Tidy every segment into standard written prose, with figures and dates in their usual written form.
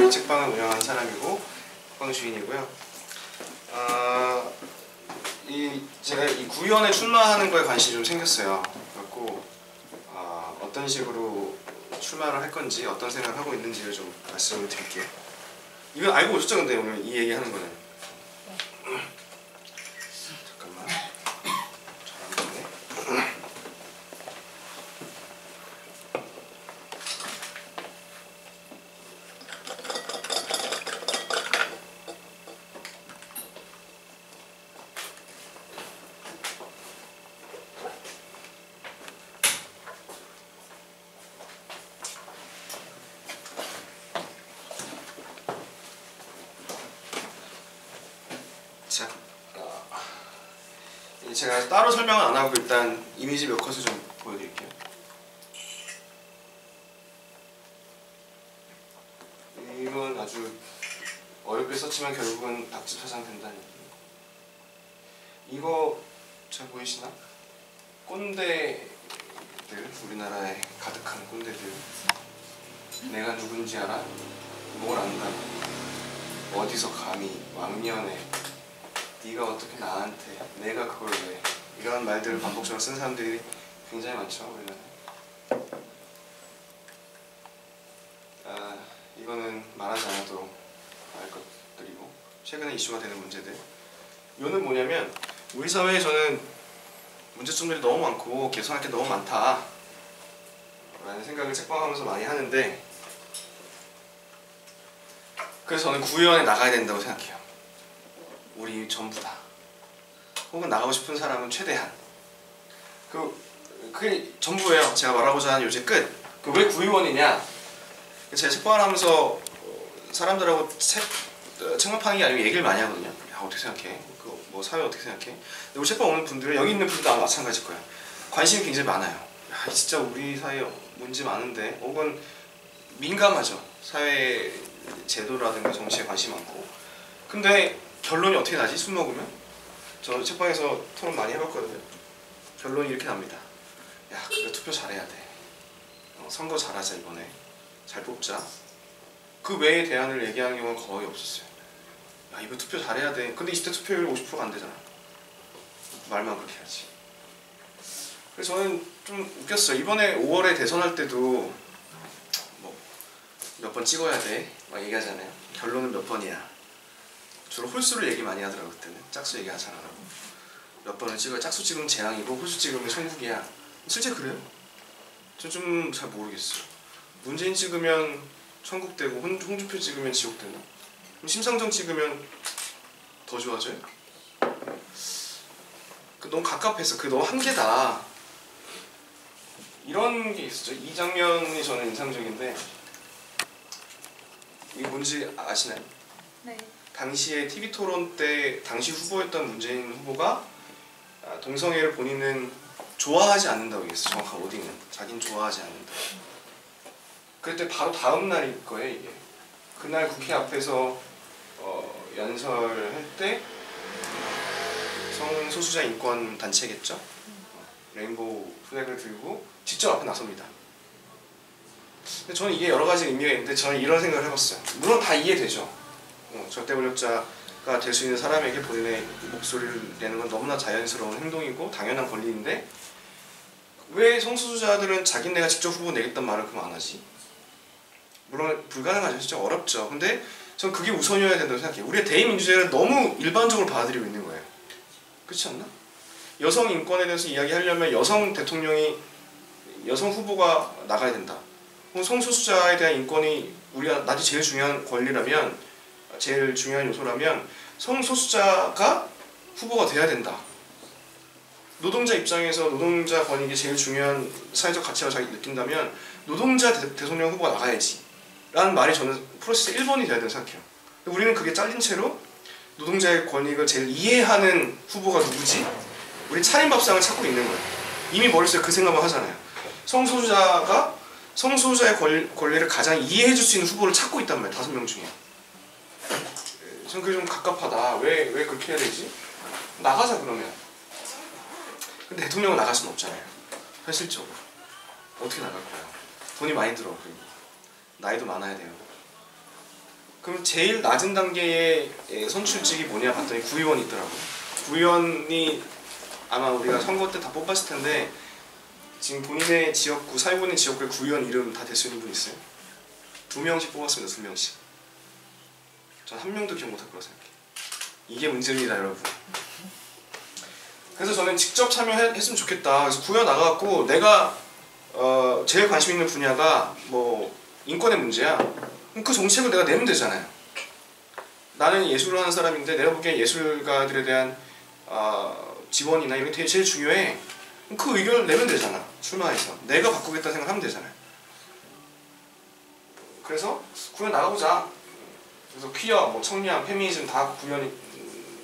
이 책방을 운영하는 사람이고 책방 주인이고요. 제가 이 구의원에 출마하는 거에 관심이 좀 생겼어요. 그래갖고 어떤 식으로 출마를 할 건지 어떤 생각을 하고 있는지를 좀 말씀을 드릴게요. 이건 알고 오셨죠? 근데 오늘 이 얘기 하는 거는. 잠깐만. 잘 안 되네. 자, 제가 따로 설명은 안 하고 일단 이미지 몇 컷을 좀 보여드릴게요. 이건 아주 어렵게 썼지만 결국은 박지사상 된다는 얘기. 이거 잘 보이시나? 꼰대들, 우리나라에 가득한 꼰대들. 내가 누군지 알아? 뭘 안다? 어디서 감히 왕년에 네가 어떻게 나한테 내가 그걸 왜 이런 말들을 반복적으로 쓴 사람들이 굉장히 많죠. 우리나라에. 이거는 말하지 않아도 알 것들이고 최근에 이슈가 되는 문제들. 이거는 뭐냐면 우리 사회에 저는 문제점들이 너무 많고 개선할 게 너무 많다 라는 생각을 책방하면서 많이 하는데, 그래서 저는 구의원에 나가야 된다고 생각해요. 우리 전부 다. 혹은 나가고 싶은 사람은 최대한. 그게 전부예요. 제가 말하고자 하는 요지 끝. 왜 구의원이냐? 제가 책방을 하면서 사람들하고 책만 파는 게 아니고 얘기를 많이 하거든요. 야, 어떻게 생각해? 뭐 사회 어떻게 생각해? 근데 우리 책방 오는 분들은 여기 있는 분들도 아마 마찬가지일 거예요. 관심이 굉장히 많아요. 야, 진짜 우리 사회에 문제 많은데, 혹은 민감하죠. 사회 제도라든가 정치에 관심 많고. 근데 결론이 어떻게 나지? 술 먹으면? 저 책방에서 토론 많이 해봤거든요. 결론이 이렇게 납니다. 야, 그래 투표 잘해야 돼. 선거 잘하자 이번에. 잘 뽑자. 그 외의 대안을 얘기하는 경우는 거의 없었어요. 야, 이번 투표 잘해야 돼. 근데 20대 투표율 50%가 안 되잖아. 말만 그렇게 하지. 그래서 저는 좀 웃겼어요. 이번에 5월에 대선할 때도 뭐 몇 번 찍어야 돼 막 얘기하잖아요. 결론은 몇 번이야. 주로 홀수를 얘기 많이 하더라고. 그때는 짝수 얘기 하잖아. 몇 번을 찍어야 짝수 찍으면 재앙이고 홀수 찍으면 천국이야. 실제 그래요? 저 좀 잘 모르겠어요. 문재인 찍으면 천국 되고 홍준표 찍으면 지옥 되나? 심상정 찍으면 더 좋아져요? 너무 갑갑했어. 너무 한계다. 이런 게 있었죠. 이 장면이 저는 인상적인데, 이게 뭔지 아시나요? 네. 당시에 TV 토론 때 당시 후보였던 문재인 후보가 동성애를 본인은 좋아하지 않는다고 얘기했어요. 정확한 워딩은 자기는 좋아하지 않는다. 그때 바로 다음 날일 거예요. 이게 그날 국회 앞에서 연설할 때 성소수자 인권 단체겠죠? 레인보우 플래그를 들고 직접 앞에 나섭니다. 근데 저는 이게 여러 가지 의미가 있는데, 저는 이런 생각을 해봤어요. 물론 다 이해되죠. 절대 권력자가 될 수 있는 사람에게 본인의 목소리를 내는 건 너무나 자연스러운 행동이고 당연한 권리인데, 왜 성소수자들은 자기네가 직접 후보 내겠다는 말을 그럼 안 하지? 물론 불가능하죠. 진짜 어렵죠. 근데 전 그게 우선이어야 된다고 생각해요. 우리의 대의민주주의를 너무 일반적으로 받아들이고 있는 거예요. 그렇지 않나? 여성 인권에 대해서 이야기하려면 여성 대통령이, 여성 후보가 나가야 된다. 성소수자에 대한 인권이 나한테 제일 중요한 권리라면, 제일 중요한 요소라면 성소수자가 후보가 돼야 된다. 노동자 입장에서 노동자 권익이 제일 중요한 사회적 가치라고 자기 느낀다면 노동자 대통령 후보가 나가야지 라는 말이 저는 프로세스 1번이 돼야 된다고 생각해요. 우리는 그게 잘린 채로 노동자의 권익을 제일 이해하는 후보가 누구지? 우리 차림밥상을 찾고 있는 거예요. 이미 머릿속에 그 생각만 하잖아요. 성소수자의 권리를 가장 이해해줄 수 있는 후보를 찾고 있단 말이에요. 5명 중에. 전 그게 좀 갑갑하다. 왜 그렇게 해야 되지? 나가자 그러면. 근데 대통령은 나갈 수는 없잖아요. 현실적으로. 어떻게 나갈 거야? 돈이 많이 들어. 그리고 나이도 많아야 돼요. 그럼 제일 낮은 단계의 선출직이 뭐냐 봤더니 구의원이 있더라고요. 구의원이 아마 우리가 선거 때 다 뽑았을 텐데 지금 본인의 지역구, 살고 있는 지역구의 구의원 이름 다 될 수 있는 분 있어요? 2명씩 뽑았습니다. 2명씩. 전 1명도 기억 못할 거라 생각해요. 이게 문제입니다, 여러분. 그래서 저는 직접 참여했으면 좋겠다. 그래서 구의원 나가갖고 내가 제일 관심 있는 분야가 뭐 인권의 문제야. 그럼 그 정책을 내가 내면 되잖아요. 나는 예술을 하는 사람인데 내가 보기엔 예술가들에 대한 지원이나 이런 게 제일 중요해. 그럼 그 의견을 내면 되잖아. 출마해서. 내가 바꾸겠다는 생각을 하면 되잖아요. 그래서 구의원 나가보자. 그래서 퀴어, 뭐 청량, 페미니즘 다 구의원이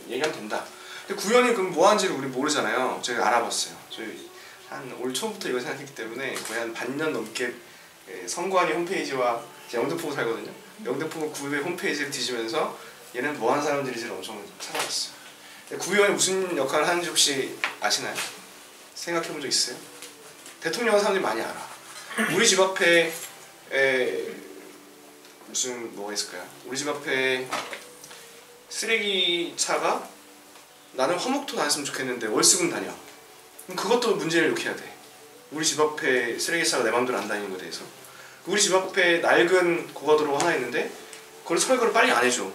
얘기하면 된다. 근데 구의원이 그럼 뭐 하는지를 우리 모르잖아요. 제가 알아봤어요. 저희 한 올 초부터 이거 생각했기 때문에 거의 한 반년 넘게 선관위 홈페이지와 제가 영등포구 살거든요. 영등포구 구의회 홈페이지를 뒤지면서 얘는 뭐 하는 사람들인지를 엄청 찾아봤어요. 구의원이 무슨 역할을 하는지 혹시 아시나요? 생각해 본 적 있어요? 대통령은 사람들이 많이 알아. 우리 집 앞에 무슨 뭐가 있을까요? 우리 집 앞에 쓰레기차가 나는 화목토 다녔으면 좋겠는데 월수금 다녀. 그럼 그것도 문제를 일으켜야 돼. 우리 집 앞에 쓰레기차가 내 맘대로 안 다니는 거에 대해서. 우리 집 앞에 낡은 고가도로가 하나 있는데 그걸 철거를 빨리 안 해줘.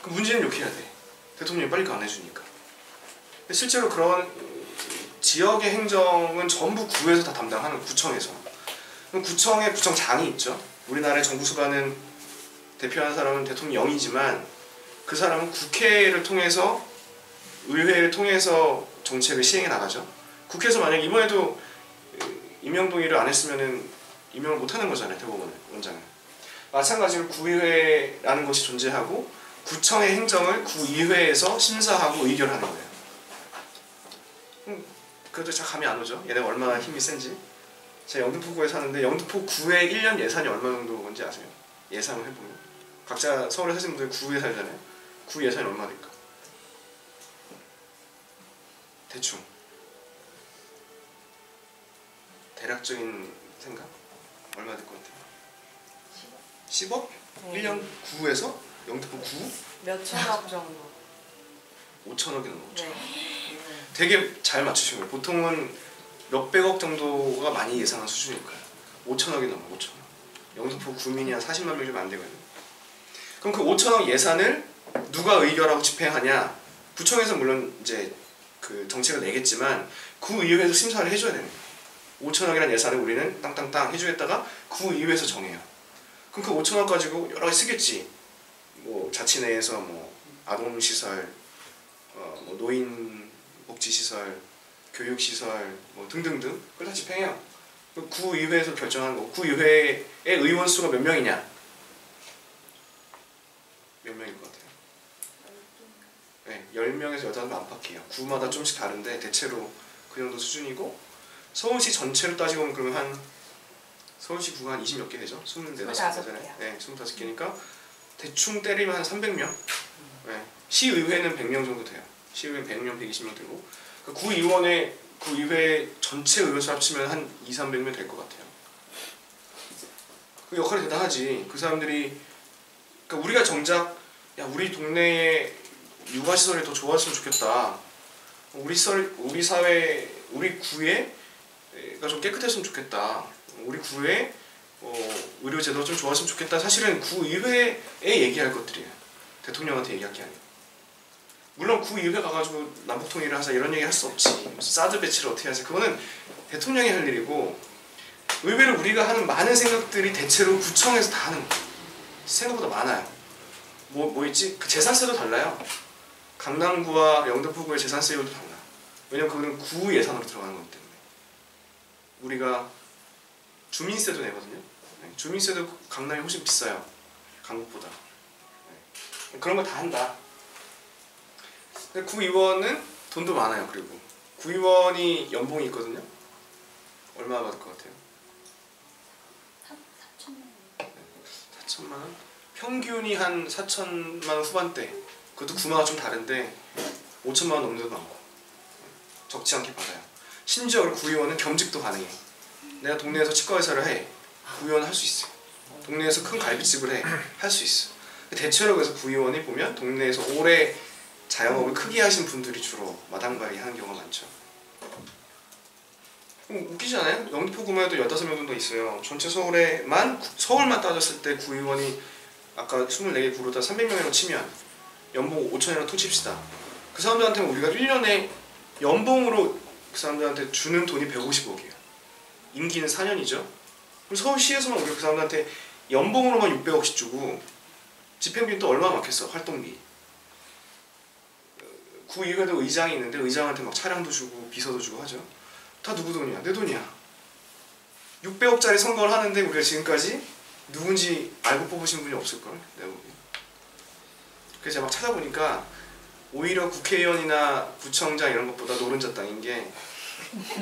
그 문제는 일으켜야 돼. 대통령이 빨리 안 해주니까. 실제로 그런 지역의 행정은 전부 구에서 다 담당하는 구청에서. 그럼 구청에 구청장이 있죠. 우리나라의 정부 수반은 대표하는 사람은 대통령이지만 그 사람은 국회를 통해서 의회를 통해서 정책을 시행해 나가죠. 국회에서 만약 이번에도 임명동의를 안 했으면은 임명을 못 하는 거잖아요. 대법원 원장은. 마찬가지로 구의회라는 것이 존재하고 구청의 행정을 구의회에서 심사하고 의결하는 거예요. 그래도 잘 감이 안 오죠. 얘네가 얼마나 힘이 센지. 제가 영등포구에 사는데 영등포구의 1년 예산이 얼마 정도인지 아세요? 예상을 해보면. 각자 서울에 사시는 분들 구에 살잖아요. 구 예산이 얼마 될까? 대충. 대략적인 생각? 얼마 될 것 같아요? 10억? 1년 구에서? 영등포 구? 몇 천억 정도. 5천억이 넘어. 5천억. 네. 되게 잘 맞추신 거예요. 보통은 몇백억 정도가 많이 예상한 수준일 거예요. 5천억이 넘어. 5천억. 영등포 구민이 한 40만 명 좀 안 되거든요. 그럼 그 5천억 예산을 누가 의결하고 집행하냐? 구청에서 물론 이제 그 정책을 내겠지만 구의회에서 심사를 해줘야 됩니다. 5천억이라는 예산을 우리는 땅땅땅 해주겠다가 구의회에서 정해요. 그럼 그 5천억 가지고 여러 가지 쓰겠지. 뭐 자치 내에서 뭐 아동시설, 뭐 노인복지시설, 교육시설 뭐 등등등 그걸 다 집행해요. 구의회에서 결정하는 거. 구의회의 의원 수가 몇 명이냐? 몇 명일 것 같아요? 네, 10명에서 8명 안팎이에요. 구마다 좀씩 다른데 대체로 그 정도 수준이고 서울시 전체로 따지고 보면 그러면 한 서울시 구가 한 20몇 개 되죠? 24개잖아요. 네, 25개니까 대충 때리면 한 300명? 네, 시의회는 100명 정도 돼요. 시의회는 100명, 120명 되고 그러니까 구의원의 구의회 전체 의원수 합치면 한 200~300명 될 것 같아요. 그 역할이 대단하지. 그 사람들이 그러니까 우리가 정작 야 우리 동네에 육아시설이 더 좋았으면 좋겠다. 우리 사회, 우리 구에가 좀 깨끗했으면 좋겠다. 우리 구에 의료제도가 좀 좋았으면 좋겠다. 사실은 구의회에 얘기할 것들이에요. 대통령한테 얘기할 게 아니에요. 물론 구의회 가가지고 남북통일을 하자 이런 얘기 할 수 없지. 사드 배치를 어떻게 하자. 그거는 대통령이 할 일이고 의외로 우리가 하는 많은 생각들이 대체로 구청에서 다 하는 거예요. 생각보다 많아요. 뭐 있지? 그 재산세도 달라요. 강남구와 영등포구의 재산세율도 달라. 왜냐면 그거는 구 예산으로 들어가는 거기 때문에. 우리가 주민세도 내거든요. 네, 주민세도 강남이 훨씬 비싸요. 강북보다. 네. 그런 거 다 한다. 근데 구의원은 돈도 많아요. 그리고 구의원이 연봉이 있거든요. 얼마 받을 것 같아요? 4천만 원? 평균이 한 4천만 원 후반대. 그것도 구마가 좀 다른데 5천만 원 넘는 데도 많고 적지 않게 받아요. 심지어 구의원은 겸직도 가능해. 내가 동네에서 치과 의사를 해. 구의원은 할 수 있어요. 동네에서 큰 갈비집을 해. 할 수 있어. 대체로 그래서 구의원이 보면 동네에서 오래 자영업을 크게 하신 분들이 주로 마당발이 하는 경우가 많죠. 웃기지 않아요? 영등포구만 해도 15명 정도 있어요. 전체 서울만 따졌을 때 구의원이 아까 24개 구로다 300명이라고 치면 연봉 5천이라고 통칩시다. 그 사람들한테는 우리가 1년에 연봉으로 그 사람들한테 주는 돈이 150억이에요. 임기는 4년이죠. 그럼 서울시에서만 우리가 그 사람들한테 연봉으로만 600억씩 주고 집행비는 또 얼마나 많겠어, 활동비. 구의회도 의장이 있는데 의장한테 막 차량도 주고 비서도 주고 하죠. 다 누구 돈이야? 내 돈이야. 600억짜리 선거를 하는데 우리가 지금까지 누군지 알고 뽑으신 분이 없을걸? 내가 보기엔. 그래서 제가 막 찾아보니까 오히려 국회의원이나 구청장 이런 것보다 노른자 땅인 게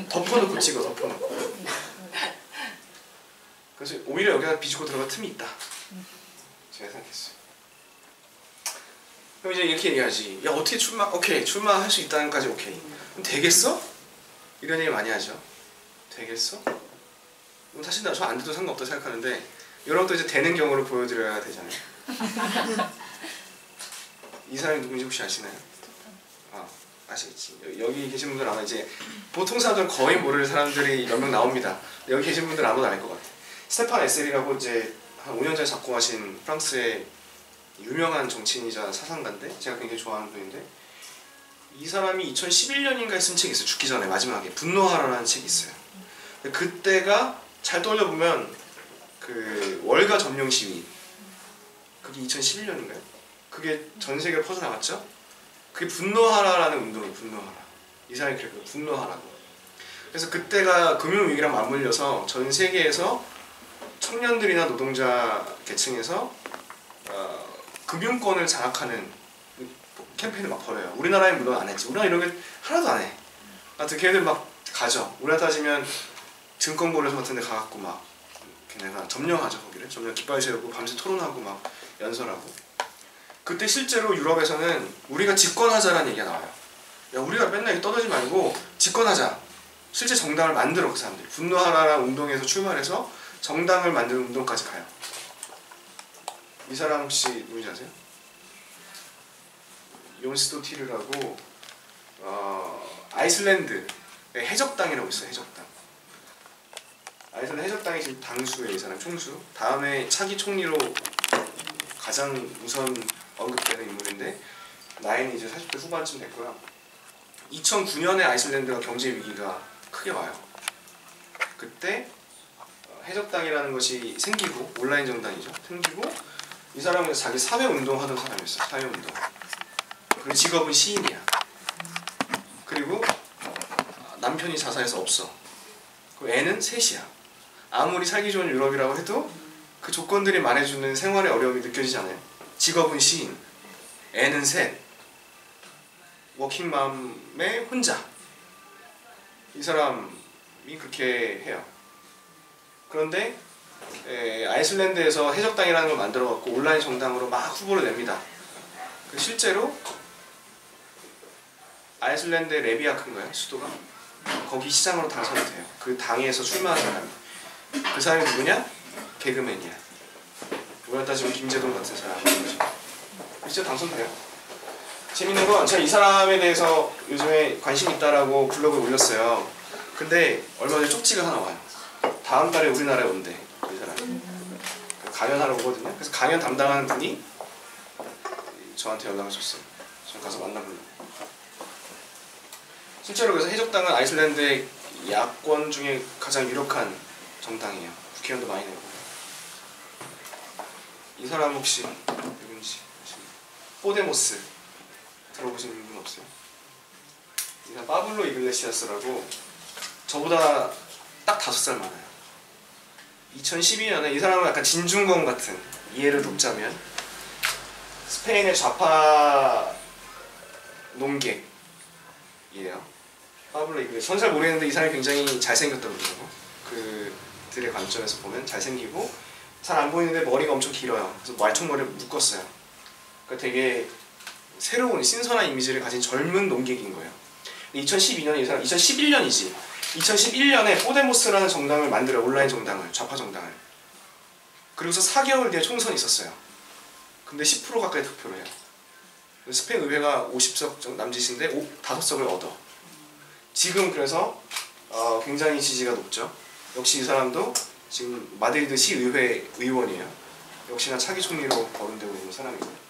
덮어놓고 찍어, 덮어놓고. 그래서 오히려 여기다 비집고 들어갈 틈이 있다. 제가 생각했어요. 그럼 이제 이렇게 얘기하지. 야, 어떻게 오케이, 출마할 수 있다는 까지 오케이. 그럼 되겠어? 이런 얘기 많이 하죠. 되겠어? 사실 저 안 돼도 상관없다고 생각하는데 이런 것도 이제 되는 경우를 보여드려야 되잖아요. 이 사람이 누군지 혹시 아시나요? 아시겠지. 여기 계신 분들 아마 이제 보통 사람들은 거의 모를 사람들이 몇 명 나옵니다. 여기 계신 분들은 아무도 알 것 같아. 스테판 에셀이라고 이제 한 5년 전에 작곡하신 프랑스의 유명한 정치인이자 사상가인데 제가 굉장히 좋아하는 분인데 이 사람이 2011년인가에 쓴 책이 있어요. 죽기 전에 마지막에 분노하라라는 책이 있어요. 그때가 잘 떠올려보면 그 월가 점령 시위 그게 2011년인가요? 그게 전 세계로 퍼져나갔죠? 그게 분노하라라는 운동이에요. 분노하라. 이 사람이 그랬거든요. 분노하라고. 그래서 그때가 금융위기랑 맞물려서 전 세계에서 청년들이나 노동자 계층에서 금융권을 장악하는 캠페인을 막 벌여요. 우리나라엔 물론 안 했지. 우리나라 이런 게 하나도 안 해. 하여튼 걔네들 막 가죠. 우리나라 따지면 증권거래소 같은 데 가갖고 막 걔네가 점령하죠. 거기를. 점령 깃발 세우고 밤새 토론하고 막 연설하고. 그때 실제로 유럽에서는 우리가 집권하자라는 얘기가 나와요. 야, 우리가 맨날 떠들지 말고 집권하자. 실제 정당을 만들어 그 사람들이. 분노하라라는 운동에서 출발해서 정당을 만드는 운동까지 가요. 이 사람 혹시 누군지 아세요? 용스도 티르라고 아이슬란드 해적당이라고 있어요. 해적당. 아이슬란드 해적당이 지금 당수예요. 이 사람 총수. 다음에 차기 총리로 가장 우선 언급되는 인물인데 나이는 이제 40대 후반쯤 됐고요. 2009년에 아이슬란드가 경제 위기가 크게 와요. 그때 해적당이라는 것이 생기고 온라인 정당이죠. 생기고 이 사람은 자기 사회운동 하던 사람이었어요. 사회운동. 그리고 직업은 시인이야. 그리고 남편이 자살해서 없어. 그리고 애는 셋이야. 아무리 살기 좋은 유럽이라고 해도 그 조건들이 말해주는 생활의 어려움이 느껴지지 않아요? 직업은 시인, 애는 셋, 워킹맘의 혼자. 이 사람이 그렇게 해요. 그런데 아이슬란드에서 해적당이라는 걸 만들어갖고 온라인 정당으로 막 후보를 냅니다. 실제로 아이슬란드의 레비아크인가요? 수도가? 거기 시장으로 당선이 돼요. 그 당에서 출마한 사람이. 그 사람이 누구냐? 개그맨이야. 우리가 따지면 김재동 같은 사람이죠. 진짜 당선돼요. 재밌는 건 제가 이 사람에 대해서 요즘에 관심 있다라고 블로그에 올렸어요. 근데 얼마 전에 쪽지가 하나 와요. 다음 달에 우리나라에 온대. 이 사람이. 강연하러 오거든요. 그래서 강연 담당하는 분이 저한테 연락을 줬어요. 저 가서 만나보려고. 실제로 그래서 해적당은 아이슬란드의 야권 중에 가장 유력한 정당이에요. 국회의원도 많이 내고. 이 사람 혹시 누군지 아십니까? 포데모스 들어보신 분 없어요? 이 사람 파블로 이글레시아스라고 저보다 딱 5살 많아요. 2012년에 이 사람은 약간 진중권 같은, 이해를 돕자면 스페인의 좌파 농객이에요. 파블로 이글레시아스. 전 잘 모르겠는데 이 사람이 굉장히 잘생겼다고 그러더라고. 그들의 관점에서 보면 잘생기고 잘 안 보이는데 머리가 엄청 길어요. 그래서 말총머리를 묶었어요. 그러니까 되게 새로운 신선한 이미지를 가진 젊은 농객인 거예요. 2012년에 이 사람, 2011년이지. 2011년에 포데모스라는 정당을 만들어요. 온라인 정당을, 좌파 정당을. 그리고서 4개월 뒤에 총선이 있었어요. 근데 10% 가까이 득표를 해요. 스페인 의회가 50석 남짓인데 5석을 얻어. 지금 그래서 굉장히 지지가 높죠. 역시 이 사람도 지금 마드리드 시의회 의원이에요. 역시나 차기 총리로 거론되고 있는 사람이고.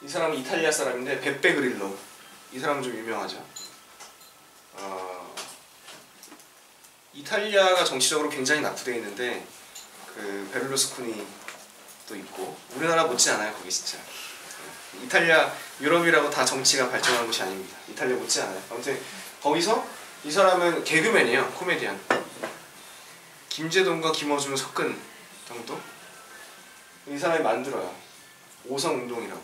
이 사람은 이탈리아 사람인데 베페 그릴로. 이 사람은 좀 유명하죠. 이탈리아가 정치적으로 굉장히 낙후되어 있는데 그 베를루스코니도 있고 우리나라 못지않아요. 거기 진짜. 이탈리아, 유럽이라고 다 정치가 발전한 곳이 아닙니다. 이탈리아 못지않아요. 아무튼 거기서 이 사람은 개그맨이에요. 코미디언. 김제동과 김어준을 섞은 정도? 이 사람이 만들어요. 오성운동이라고.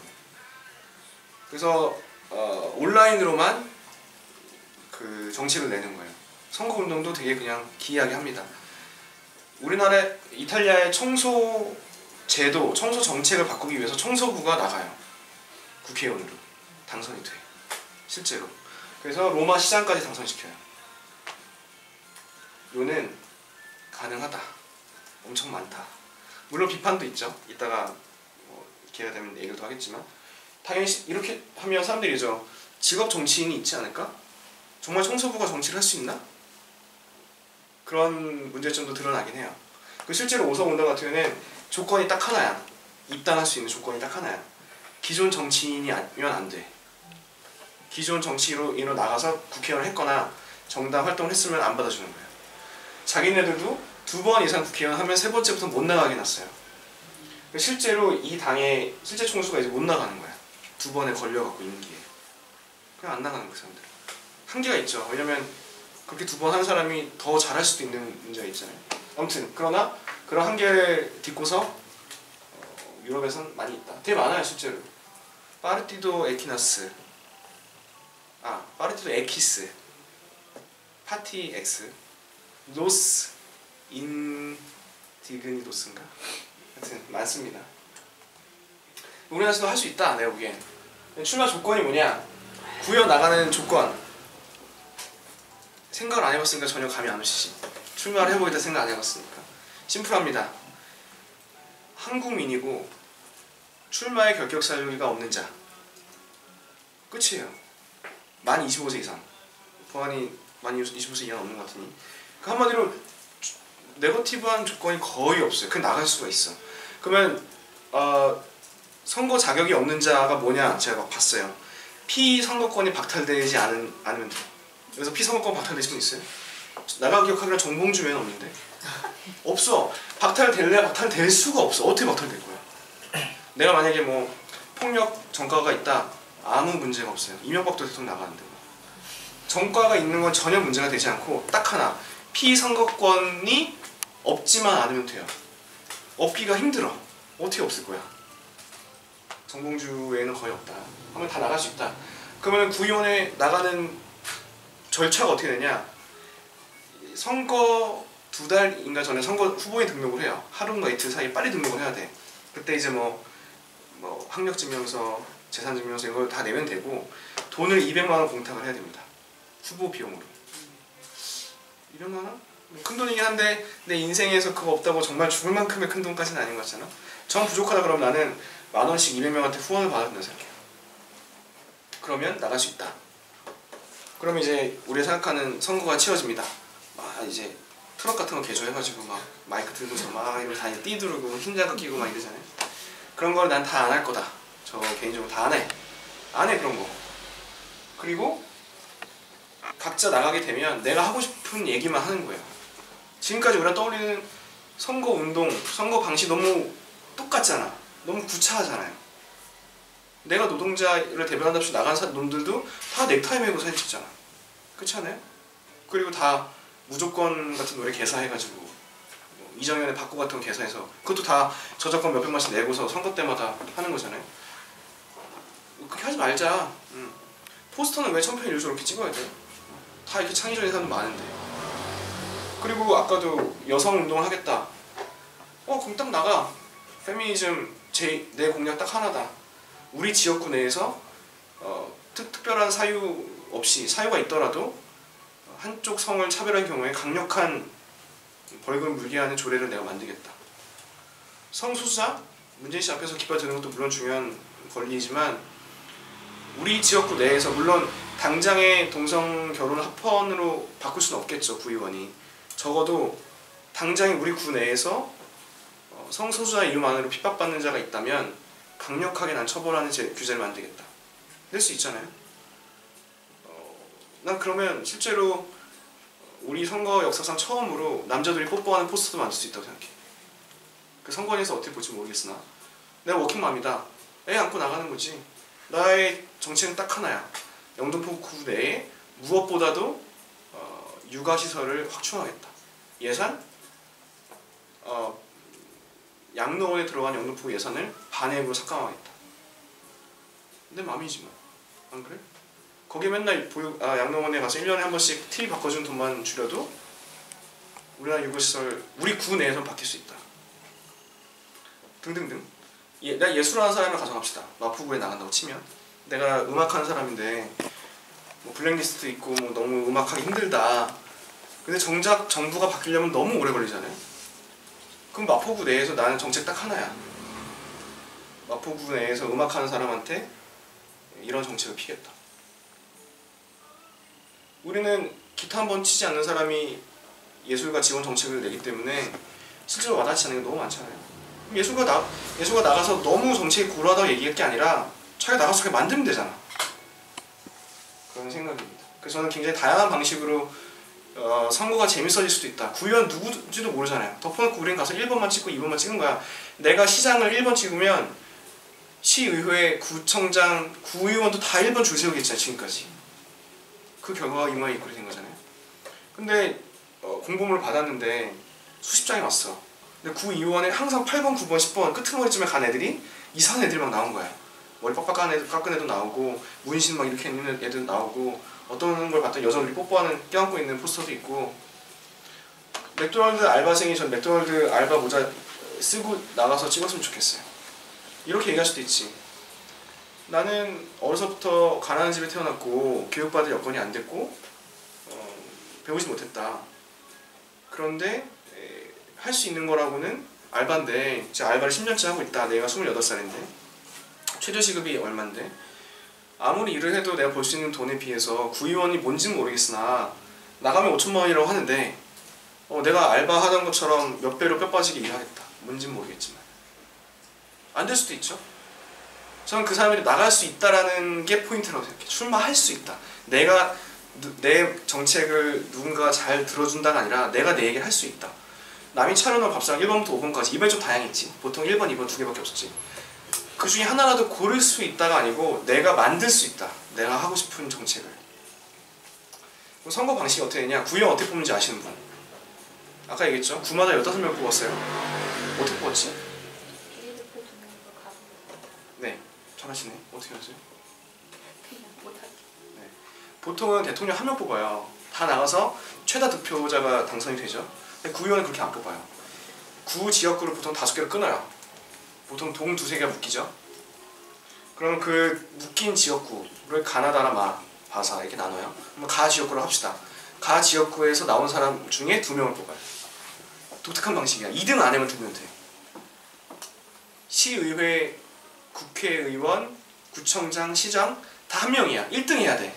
그래서 온라인으로만 그 정책을 내는 거예요. 선거운동도 되게 그냥 기이하게 합니다. 우리나라 이탈리아의 청소 제도, 청소 정책을 바꾸기 위해서 청소부가 나가요. 국회의원으로 당선이 돼. 실제로. 그래서 로마 시장까지 당선시켜요. 요는 가능하다. 엄청 많다. 물론 비판도 있죠. 이따가 기회가 되면 얘기를 더 하겠지만 당연히 이렇게 하면 사람들이죠. 직업 정치인이 있지 않을까? 정말 청소부가 정치를 할 수 있나? 그런 문제점도 드러나긴 해요. 실제로 오성운동 같은 경우는 조건이 딱 하나야. 입당할 수 있는 조건이 딱 하나야. 기존 정치인이면 안 돼. 기존 정치인으로 나가서 국회의원을 했거나 정당 활동을 했으면 안 받아주는 거예요. 자기네들도 2번 이상 국회의원 하면 3번째부터 못 나가게 놨어요. 실제로 이 당의 실제 총수가 이제 못 나가는 거야. 2번에 걸려갖고 임기에. 그냥 안 나가는 그 사람들. 한계가 있죠. 왜냐면 그렇게 2번 한 사람이 더 잘할 수도 있는 문제가 있잖아요. 아무튼 그러나 그런 한계를 딛고서 유럽에선 많이 있다. 되게 많아요 실제로. 파르티도 에키나스, 파르티도 에키스, 파티 X, 노스 인디그니도스인가? 하여튼 많습니다. 우리나라에서도 할 수 있다 내가 보기엔. 출마 조건이 뭐냐? 구여 나가는 조건. 생각을 안 해봤으니까 전혀 감이 안 오시지. 출마를 해보겠다 생각 안 해봤으니까. 심플합니다. 한국민이고 출마의 결격 사유가 없는 자. 끝이에요. 만 25세 이상. 법안이 만 25세 이하는 없는 것 같으니. 그 한마디로 네거티브한 조건이 거의 없어요. 그냥 나갈 수가 있어. 그러면 선거 자격이 없는 자가 뭐냐 제가 봤어요. 피선거권이 박탈되지 않으면 돼. 그래서 피선거권 박탈되신 분 있어요? 나가 기억하기로 정봉주 외에는 없는데. 없어. 박탈될래? 박탈될 수가 없어. 어떻게 박탈될 거야? 내가 만약에 뭐 폭력 전과가 있다. 아무 문제가 없어요. 이명박도 대통령 나가는데 뭐. 전과가 있는 건 전혀 문제가 되지 않고 딱 하나. 피선거권이 없지만 않으면 돼요. 없기가 힘들어. 어떻게 없을 거야? 정봉주 외에는 거의 없다. 하면 다 나갈 수 있다. 그러면 구의원에 나가는 절차가 어떻게 되냐? 선거 2달인가 전에 선거 후보인 등록을 해요. 하루인가 이틀 사이에 빨리 등록을 해야 돼. 그때 이제 뭐 학력증명서, 재산증명서 이걸 다 내면 되고 돈을 200만 원 공탁을 해야 됩니다. 후보 비용으로. 200만 원? 큰 돈이긴 한데 내 인생에서 그거 없다고 정말 죽을 만큼의 큰 돈까지는 아닌 것 같잖아. 전 부족하다 그러면 나는 10,000원씩 200명한테 후원을 받아준다 생각해요. 그러면 나갈 수 있다. 그러면 이제 우리가 생각하는 선거가 치러집니다. 이제 트럭 같은 거 개조해가지고 막 마이크 들고서 막 이러고 다니고 띠두르고 흰장갑 끼고 막 이러잖아요. 그런 걸 난 다 안 할 거다. 저 개인적으로 다 안 해. 안 해 그런 거. 그리고 각자 나가게 되면 내가 하고 싶은 얘기만 하는 거예요. 지금까지 우리가 떠올리는 선거 운동, 선거 방식 너무 똑같잖아. 너무 구차하잖아요. 내가 노동자를 대변한답시고 나간 놈들도 다 넥타이 메고 사진 찍잖아. 그렇지 않아요? 그리고 다 무조건 같은 노래 개사해가지고 이정현의 바꾸 같은 거 개사해서 그것도 다 저작권 몇백만씩 내고서 선거 때마다 하는 거잖아요. 그렇게 하지 말자. 포스터는 왜 천편일률 저렇게 찍어야 돼? 다 이렇게 창의적인 사람도 많은데. 그리고 아까도 여성운동을 하겠다. 그럼 딱 나가. 페미니즘 내 공약 딱 하나다. 우리 지역구 내에서 특별한 사유 없이 사유가 있더라도 한쪽 성을 차별한 경우에 강력한 벌금을 물게 하는 조례를 내가 만들겠다. 성소수자 문재인 씨 앞에서 깃발 드는 것도 물론 중요한 권리이지만 우리 지역구 내에서 물론 당장의 동성 결혼을 합헌으로 바꿀 수는 없겠죠. 구의원이 적어도 당장에 우리 구 내에서 성소수자 이유만으로 핍박받는 자가 있다면 강력하게 난 처벌하는 규제를 만들겠다. 낼 수 있잖아요. 난 그러면 실제로 우리 선거 역사상 처음으로 남자들이 뽀뽀하는 포스터도 만들 수 있다고 생각해. 그 선관위에서 어떻게 볼지 모르겠으나 내가 워킹맘이다. 애 안고 나가는 거지. 나의 정책은 딱 하나야. 영등포구 내에 무엇보다도 육아시설을 확충하겠다. 예산? 양로원에 들어간 영등포구 예산을 반액으로 삭감하겠다. 내 맘이지 뭐. 안 그래? 거기 맨날 양로원에 가서 1년에 한 번씩 TV 바꿔주는 돈만 줄여도 우리나라 육아시설 우리 구 내에서는 바뀔 수 있다. 등등등. 내가 예술하는 사람을 가정합시다. 마포구에 나간다고 치면 내가 음악하는 사람인데 뭐 블랙리스트 있고 뭐 너무 음악하기 힘들다. 근데 정작 정부가 바뀌려면 너무 오래 걸리잖아요. 그럼 마포구 내에서 나는 정책 딱 하나야. 마포구 내에서 음악하는 사람한테 이런 정책을 피겠다. 우리는 기타 한 번 치지 않는 사람이 예술가 지원 정책을 내기 때문에 실제로 와닿지 않는 게 너무 많잖아요. 예술가 나가서 너무 정책이 고루하다고 얘기할 게 아니라 자기가 나가서 그렇게 만들면 되잖아. 그런 생각입니다. 그래서 저는 굉장히 다양한 방식으로 선거가 재밌어질 수도 있다. 구의원 누구인지도 모르잖아요. 덮어놓고 우린 가서 1번만 찍고 2번만 찍은 거야. 내가 시장을 1번 찍으면 시의회, 구청장, 구의원도 다 1번 줄 세우겠잖아요. 지금까지. 그 결과가 이 모양이 이꼴이 된 거잖아요. 근데 공보물을 받았는데 수십 장이 왔어. 근데 구의원에 항상 8번, 9번, 10번 끄트머리쯤에 간 애들이 이상한 애들이 막 나온 거야. 머리 빡빡한 깎은 애도 나오고 문신 막 이렇게 있는 애도 나오고 어떤 걸 봤더니 여자들이 뽀뽀하는 껴안고 있는 포스터도 있고 맥도날드 알바생이 전 맥도날드 알바 모자 쓰고 나가서 찍었으면 좋겠어요. 이렇게 얘기할 수도 있지. 나는 어려서부터 가난한 집에 태어났고 교육받을 여건이 안 됐고 배우지 못했다. 그런데 할 수 있는 거라고는 알바인데 제가 알바를 10년째 하고 있다. 내가 28살인데 최저시급이 얼만데 아무리 일을 해도 내가 벌 수 있는 돈에 비해서 구의원이 뭔지는 모르겠으나 나가면 5천만 원이라고 하는데 내가 알바하던 것처럼 몇 배로 뼈 빠지게 일하겠다. 뭔지는 모르겠지만 안 될 수도 있죠. 저는 그 사람들이 나갈 수 있다라는 게 포인트라고 생각해요. 출마할 수 있다. 내가 내 정책을 누군가가 잘 들어준다가 아니라 내가 내 얘기를 할 수 있다. 남이 차려놓은 밥상 1번부터 5번까지 이번이 좀 다양했지. 보통 1번, 2번 두 개밖에 없었지. 그 중에 하나라도 고를 수 있다가 아니고 내가 만들 수 있다. 내가 하고 싶은 정책을. 선거 방식이 어떻게 되냐. 구의원 어떻게 뽑는지 아시는 분? 아까 얘기했죠. 구마다 15명 뽑았어요. 어떻게 뽑았지? 네. 잘하시네. 어떻게 하세요? 네. 보통은 대통령 1명 뽑아요. 다 나가서 최다 득표자가 당선이 되죠. 근데 구의원은 그렇게 안 뽑아요. 구 지역구를 보통 5개로 끊어요. 보통 동 2-3개가 묶이죠. 그럼 그 묶인 지역구를 가나다라 마, 바사 이렇게 나눠요. 그럼 가 지역구로 합시다. 가 지역구에서 나온 사람 중에 2명을 뽑아요. 독특한 방식이야. 2등 안 하면 2명 돼. 시의회, 국회의원, 구청장, 시장 다 1명이야. 1등 해야 돼.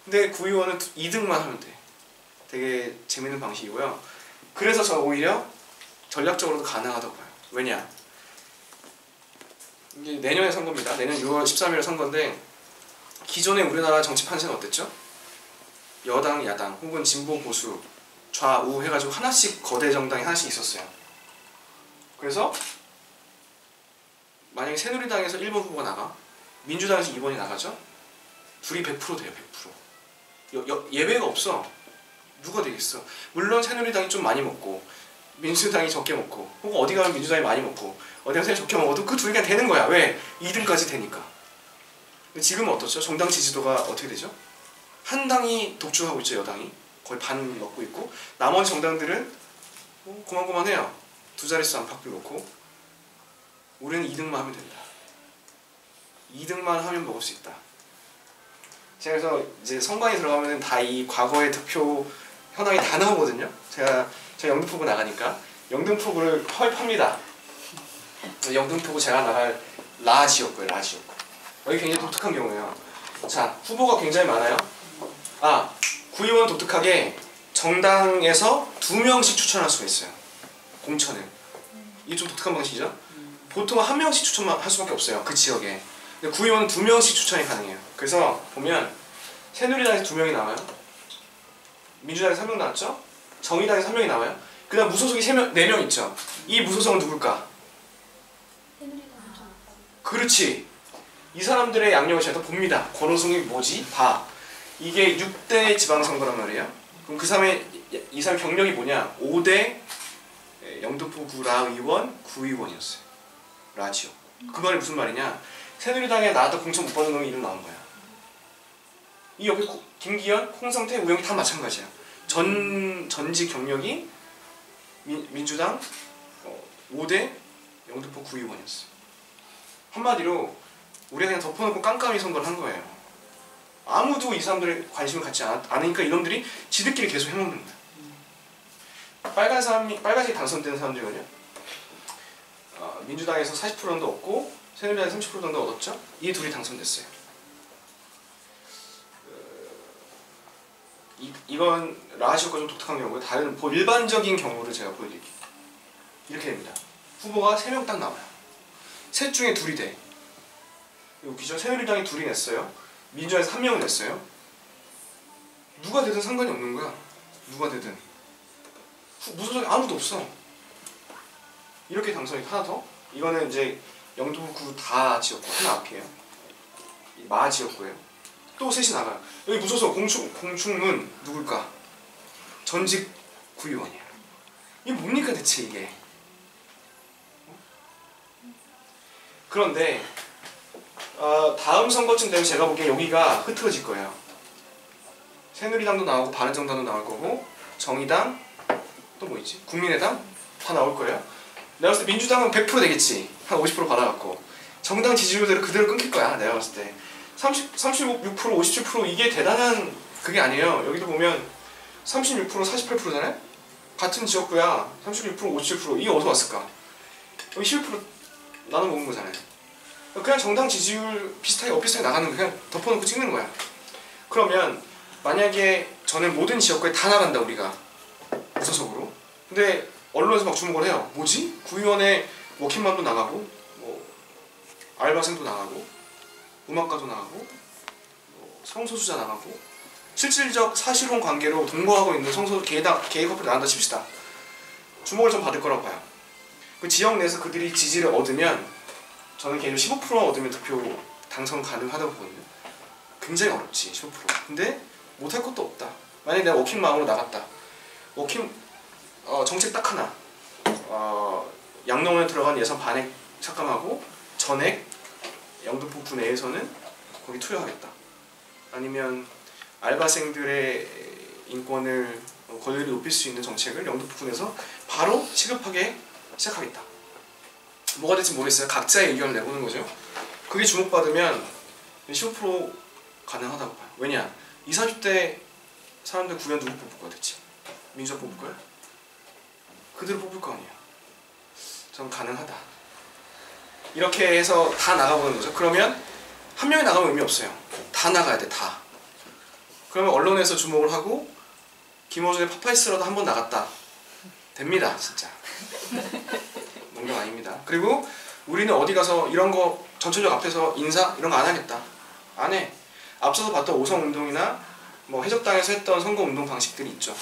근데 구의원은 2등만 하면 돼. 되게 재밌는 방식이고요. 그래서 저 오히려 전략적으로도 가능하다고 봐요. 왜냐? 이게 내년에 선거입니다. 내년 6월 13일 선거인데 기존의 우리나라 정치 판세는 어땠죠? 여당, 야당 혹은 진보, 보수, 좌우 해가지고 하나씩 거대 정당이 하나씩 있었어요. 그래서 만약에 새누리당에서 1번 후보가 나가 민주당에서 2번이 나가죠? 둘이 100% 돼요. 100%. 예외가 없어. 누가 되겠어? 물론 새누리당이 좀 많이 먹고 민주당이 적게 먹고 혹은 어디 가면 민주당이 많이 먹고 어디 가면 새누리당이 적게 먹어도 그 둘이 그냥 되는 거야. 왜? 2등까지 되니까. 근데 지금은 어떻죠? 정당 지지도가 어떻게 되죠? 한 당이 독주하고 있죠. 여당이 거의 반 먹고 있고 나머지 정당들은 고만고만해요. 2자릿수 안팎을 놓고 우리는 2등만 하면 된다. 2등만 하면 먹을 수 있다. 제가 그래서 이제 선관위 들어가면 다 이 과거의 득표 현황이 다 나오거든요. 제가 영등포구 나가니까 영등포구를 펄 팝니다. 영등포구 제가 나갈 라 지역구예요. 라 지역구. 여기 굉장히 독특한 경우예요. 자, 후보가 굉장히 많아요. 구의원 독특하게 정당에서 2명씩 추천할 수가 있어요. 공천을. 이게 좀 독특한 방식이죠. 보통은 1명씩 추천만 할 수밖에 없어요. 그 지역에. 근데 구의원은 2명씩 추천이 가능해요. 그래서 보면 새누리당에서 2명이 나와요. 민주당에서 3명 나왔죠. 정의당에서 3명이 나와요. 그 다음 무소속이 4명 있죠. 이 무소속은 누굴까? 그렇지. 이 사람들의 양력을 제가 봅니다. 권오승이 뭐지? 봐. 이게 6대 지방선거란 말이에요. 그럼 이 사람의 경력이 뭐냐? 5대 영등포구 라의원, 구의원이었어요. 라지오. 그 말이 무슨 말이냐? 새누리당에 나왔다 공천 못 받은 놈이 이름 나온 거야. 이 옆에 김기현, 홍성태, 우영이 다 마찬가지야. 전직 경력이 민주당 5대 영등포 구의원이었어요. 한마디로 우리가 그냥 덮어놓고 깜깜이 선거를 한 거예요. 아무도 이 사람들의 관심을 갖지 않으니까 이놈들이 지들끼리 계속 해먹는 거야. 빨간색이 당선된 사람들이거든요. 민주당에서 40% 정도 얻고 새누리당에서 30% 정도 얻었죠. 이 둘이 당선됐어요. 이건 라하시오가 좀 독특한 경우고 다른 일반적인 경우를 제가 보여드릴게요. 이렇게 됩니다. 후보가 3명 딱 나와요. 셋 중에 둘이 돼. 웃기죠? 새누리당이 둘이 냈어요. 민주당에서 1명을 냈어요. 누가 되든 상관이 없는 거야. 누가 되든. 무소속이 아무도 없어. 이렇게 당선이 하나 더. 이거는 이제 영등포구 다 지역구 하나 앞이에요. 마 지역구예요. 또 셋이 나가요. 여기 무소속 공충은 누굴까? 전직 구의원이에요. 이게 뭡니까 대체 이게? 그런데 다음 선거쯤 되면 제가 보기엔 여기가 흐트러질 거예요. 새누리당도 나오고 바른정당도 나올 거고 정의당 또 뭐 있지? 국민의당 다 나올 거예요. 내가 봤을 때 민주당은 100% 되겠지. 한 50% 받아갖고 정당 지지율대로 그대로 끊길 거야. 내가 봤을 때 36%, 57% 이게 대단한 그게 아니에요. 여기도 보면 36%, 48%잖아요? 같은 지역구야. 36%, 57% 이게 어디서 왔을까? 여기 11% 나눠 먹은 거잖아요. 그냥 정당 지지율 비슷하게 엇비슷하게 나가는 거 그냥 덮어놓고 찍는 거야. 그러면 만약에 저는 모든 지역구에 다 나간다 우리가 무소속으로. 근데 언론에서 막 주목을 해요. 뭐지? 구의원에 워킹맘도 나가고 뭐 알바생도 나가고 음악가도 나가고 성소수자 나가고 실질적 사실혼 관계로 동거하고 있는 게이 커플이 나간다 칩시다. 주목을 좀 받을 거라고 봐요. 그 지역 내에서 그들이 지지를 얻으면 저는 개인적으로 15% 얻으면 득표 당선 가능하다고 보거든요. 굉장히 어렵지 15%. 근데 못할 것도 없다. 만약에 내가 워킹맘으로 나갔다. 정책 딱 하나. 양로원에 들어간 예산 반액 삭감하고 전액 영등포구 내에서는 거기 투여하겠다. 아니면 알바생들의 인권을 권리를 높일 수 있는 정책을 영등포구에서 바로 시급하게 시작하겠다. 뭐가 될지 모르겠어요. 각자의 의견을 내보는 거죠. 그게 주목받으면 15% 가능하다고 봐요. 왜냐? 20, 30대 사람들 구현 누구 뽑을 거야 대체? 민주당 뽑을 거야? 그대로 뽑을 거 아니에요. 저는 가능하다. 이렇게 해서 다 나가보는 거죠. 그러면 한 명이 나가면 의미 없어요. 다 나가야 돼, 다. 그러면 언론에서 주목을 하고 김어준의 파파이스라도 한 번 나갔다. 됩니다, 진짜. 농담 아닙니다. 그리고 우리는 어디 가서 이런 거 전철역 앞에서 인사 이런 거 안 하겠다. 안 해. 앞서서 봤던 오성운동이나 뭐 해적당에서 했던 선거운동 방식들이 있죠.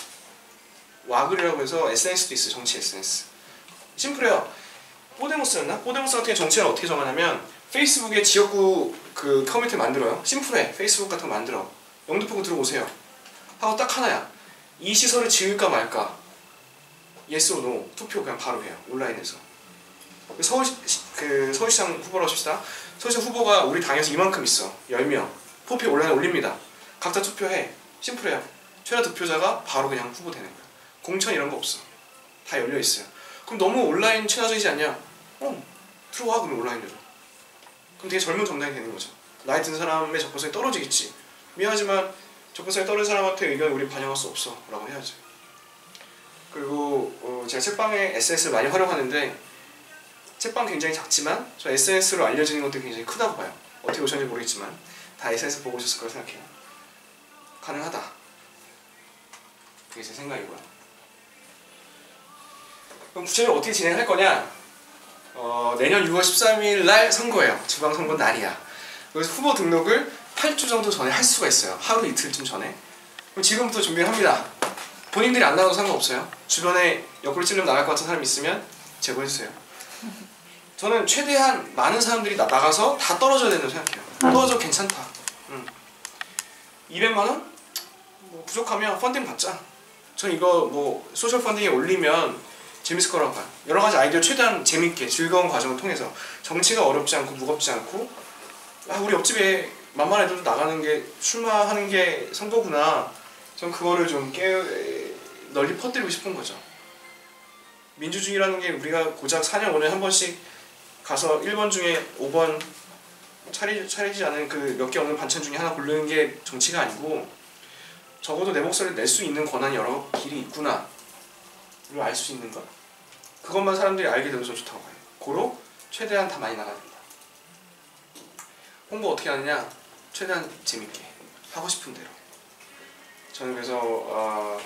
와글이라고 해서 SNS도 있어요. 정치 SNS. 심플해요. 포데모스였나? 포데모스 같은 게 정치를 어떻게 정하냐면 페이스북에 지역구 그 커뮤니티 만들어요. 심플해. 페이스북 같은 거 만들어. 영등포구 들어오세요. 하고 딱 하나야. 이 시설을 지을까 말까. yes or no. 투표 그냥 바로 해요. 온라인에서. 서울시장 후보라고 합시다. 서울시장 후보가 우리 당에서 이만큼 있어. 10명. 포피 온라인에 올립니다. 각자 투표해. 심플해요. 최다 득표자가 바로 그냥 후보 되는 거야. 공천 이런 거 없어. 다 열려 있어요. 그럼 너무 온라인 친화적이지 않냐? 들어와 그러면 온라인으로. 그럼 되게 젊은 정당이 되는 거죠. 나이 든 사람의 접근성이 떨어지겠지. 미안하지만 접근성이 떨어진 사람한테 의견을 우리 반영할 수 없어 라고 해야죠. 그리고 제가 책방에 SNS를 많이 활용하는데 책방 굉장히 작지만 저 SNS로 알려지는 것도 굉장히 크다고 봐요. 어떻게 오셨는지 모르겠지만 다 SNS 보고 오셨을 거라 생각해요. 가능하다. 그게 제 생각이고요. 그럼 구체적으로 어떻게 진행할 거냐? 내년 6월 13일 날 선거예요. 지방선거 날이야. 그래서 후보 등록을 8주 정도 전에 할 수가 있어요. 하루 이틀쯤 전에. 그럼 지금부터 준비를 합니다. 본인들이 안 나와도 상관없어요. 주변에 옆으로 찔러 나갈 것 같은 사람이 있으면 제보해주세요. 저는 최대한 많은 사람들이 나가서 다 떨어져야 된다고 생각해요. 떨어져 괜찮다. 200만원? 뭐 부족하면 펀딩 받자. 전 이거 뭐 소셜 펀딩에 올리면 재밌을 거라고 봐요. 여러 가지 아이디어 최대한 재밌게 즐거운 과정을 통해서 정치가 어렵지 않고 무겁지 않고 우리 옆집에 만만해도 나가는 게 출마하는 게 선거구나. 전 그거를 좀 널리 퍼뜨리고 싶은 거죠. 민주주의라는 게 우리가 고작 4년 5년에 한 번씩 가서 1번 중에 5번 차리지 않은 그 몇 개 없는 반찬 중에 하나 고르는 게 정치가 아니고 적어도 내 목소리를 낼 수 있는 권한이 여러 길이 있구나 를 알 수 있는 것, 그것만 사람들이 알게 되면 좀 좋다고 봐요. 고로 최대한 다 많이 나가야 된다. 홍보 어떻게 하느냐? 최대한 재밌게 하고 싶은 대로. 저는 그래서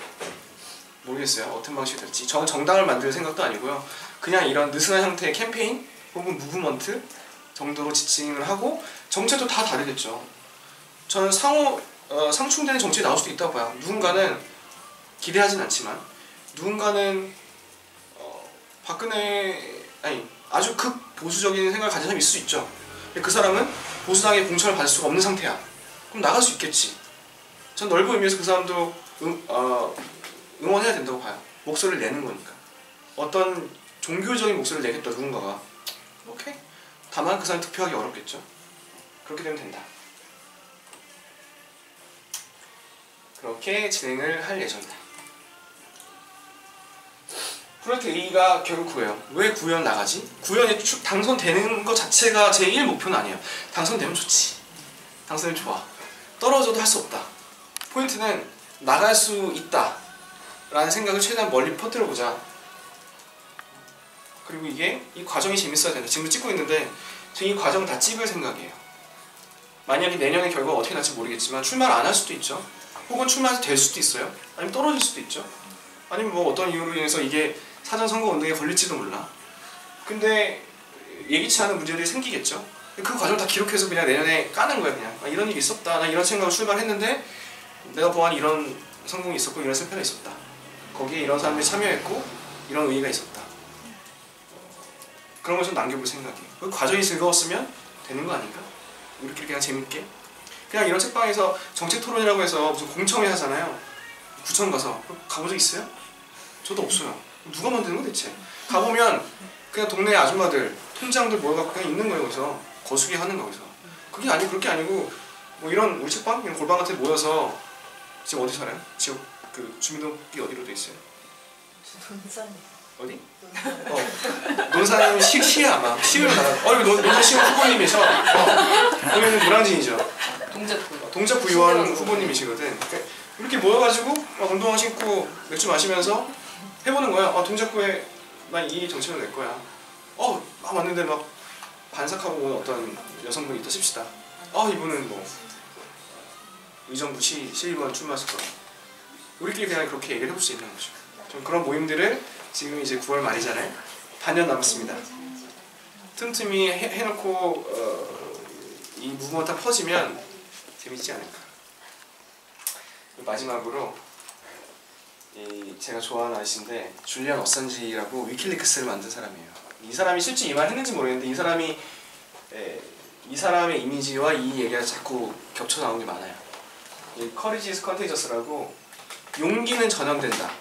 모르겠어요. 어떤 방식이 될지. 저는 정당을 만들 생각도 아니고요. 그냥 이런 느슨한 형태의 캠페인 혹은 무브먼트 정도로 지칭을 하고 정책도 다 다르겠죠. 저는 상충되는 정책이 나올 수도 있다고 봐요. 누군가는 기대하진 않지만 누군가는 아주 극보수적인 생각을 가진 사람이 있을 수 있죠. 그 사람은 보수당의 공천을 받을 수가 없는 상태야. 그럼 나갈 수 있겠지. 전 넓은 의미에서 그 사람도 응원해야 된다고 봐요. 목소리를 내는 거니까. 어떤 종교적인 목소리를 내겠다 누군가가. 오케이. 다만 그 사람이 투표하기 어렵겠죠. 그렇게 되면 된다. 그렇게 진행을 할 예정이다. 프로젝트 A가 결국 구예요. 왜 구의원 나가지? 구의원에 당선되는 것 자체가 제 1 목표는 아니에요. 당선되면 좋지. 당선되면 좋아. 떨어져도 할 수 없다. 포인트는 나갈 수 있다 라는 생각을 최대한 멀리 퍼뜨려보자. 그리고 이 과정이 재밌어야 된다. 지금 찍고 있는데 지금 이 과정 다 찍을 생각이에요. 만약에 내년에 결과가 어떻게 날지 모르겠지만 출마를 안 할 수도 있죠. 혹은 출마해서 될 수도 있어요. 아니면 떨어질 수도 있죠. 아니면 뭐 어떤 이유로 인해서 이게 사전 선거 운동에 걸릴지도 몰라. 근데 예기치 않은 문제들이 생기겠죠. 그 과정을 다 기록해서 그냥 내년에 까는 거야. 그냥 이런 일이 있었다. 나 이런 생각으로 출발했는데 내가 보아하니 이런 성공이 있었고 이런 실패가 있었다. 거기에 이런 사람들이 참여했고 이런 의의가 있었다. 그런 걸 좀 남겨볼 생각이에요. 그 과정이 즐거웠으면 되는 거 아닌가? 우리끼리 그냥 재밌게 그냥 이런 책방에서 정책 토론이라고 해서 무슨 공청회 하잖아요. 구청 가서 가본 적 있어요? 저도 없어요. 누가 만드는 거 대체? 가보면 그냥 동네 아줌마들, 통장들 모여갖고 그냥 있는 거예요. 거기서 거수기 하는 거기서. 그렇게 아니고 뭐 이런 우리 책방, 이런 골방 같은 데 모여서 지금 어디 살아요? 지금 그 주민등록이 어디로 돼 있어요? 논산. 어디? 논산 시야 아마 시로 나가. 여기 논산 시 후보님이셔. 여기는 노량진이죠. 동작구의원 후보님이시거든. 이렇게 모여가지고 막 운동화 신고 맥주 마시면서 해보는 거야. 동작구에 난 이 정책을 낼 거야. 맞는데 막 반삭하고 온 어떤 여성분이 있다 칩시다. 이분은 뭐 의정부 시의원 출마했을 거야. 우리끼리 그냥 그렇게 얘기를 해볼 수 있는 거죠. 좀 그런 모임들을 지금 이제 9월 말이잖아요. 반년 남았습니다. 틈틈이 해놓고 이 무브먼트가 퍼지면 재밌지 않을까. 마지막으로 제가 좋아하는 아저씨인데 줄리안 어산지라고 위킬리크스를 만든 사람이에요. 이 사람이 실제 이 말 했는지 모르겠는데 이 사람의 이미지와 이 얘기가 자꾸 겹쳐 나오는 게 많아요. Courage is contagious라고 용기는 전염된다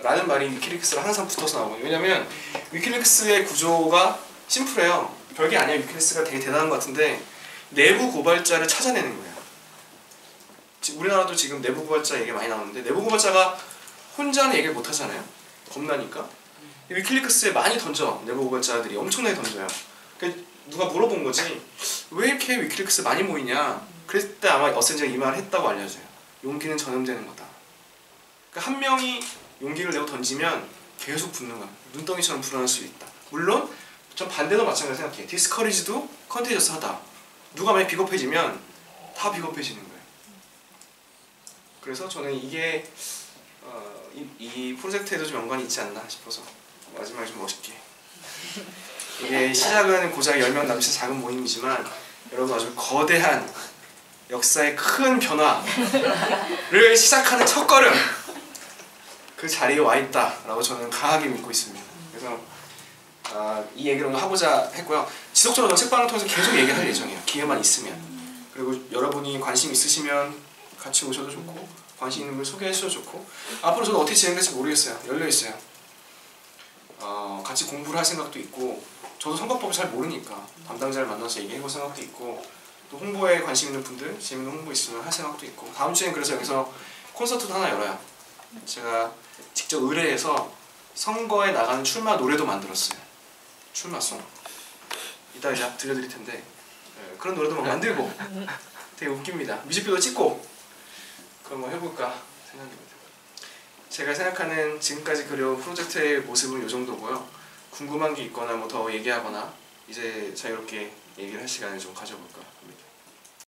라는 말이 위킬리크스랑 항상 붙어서 나오거든요. 왜냐면 위킬리크스의 구조가 심플해요. 별게 아니야. 위킬리크스가 되게 대단한 것 같은데 내부 고발자를 찾아내는 거예요. 우리나라도 지금 내부 고발자 얘기 많이 나오는데 내부 고발자가 혼자는 얘기를 못 하잖아요. 겁나니까. 위킬리크스에 많이 던져. 내부 고발자들이 엄청나게 던져요. 그러니까 누가 물어본 거지. 왜 이렇게 위킬리크스 많이 모이냐. 그랬을 때 아마 어센지가 이 말을 했다고 알려져요. 용기는 전염되는 거다. 그러니까 한 명이 용기를 내고 던지면 계속 붙는 거야. 눈덩이처럼 불어날 수 있다. 물론 전 반대도 마찬가지로 생각해요. 디스커리지도 컨테이저스하다. 누가 만약 비겁해지면 다 비겁해지는 거예요. 그래서 저는 이게 이 프로젝트에도 좀 연관이 있지 않나 싶어서 마지막에 좀 멋있게. 이게 시작은 고작 10명 남짓의 작은 모임이지만 여러분 아주 거대한 역사의 큰 변화를 시작하는 첫걸음, 그 자리에 와 있다라고 저는 강하게 믿고 있습니다. 그래서 이 얘기를 오늘 하고자 했고요. 지속적으로 책방을 통해서 계속 얘기할 예정이에요. 기회만 있으면. 그리고 여러분이 관심 있으시면 같이 오셔도 좋고, 관심 있는 분 소개해 주셔도 좋고, 앞으로 저는 어떻게 진행될지 모르겠어요. 열려 있어요. 같이 공부를 할 생각도 있고, 저도 선거법을 잘 모르니까 담당자를 만나서 얘기해볼 생각도 있고, 또 홍보에 관심 있는 분들, 재밌는 홍보 있으면 할 생각도 있고, 다음 주엔 그래서 여기서 콘서트도 하나 열어요. 제가 직접 의뢰해서 선거에 나가는 출마 노래도 만들었어요. 출마송. 이따 이제 들려드릴 텐데 그런 노래도 막 만들고 되게 웃깁니다. 뮤직비디오 찍고 그런 거 해볼까 생각입니다. 제가 생각하는 지금까지 그려온 프로젝트의 모습은 이 정도고요. 궁금한 게 있거나 뭐 더 얘기하거나 이제 자유롭게 얘기를 할 시간을 좀 가져볼까 합니다.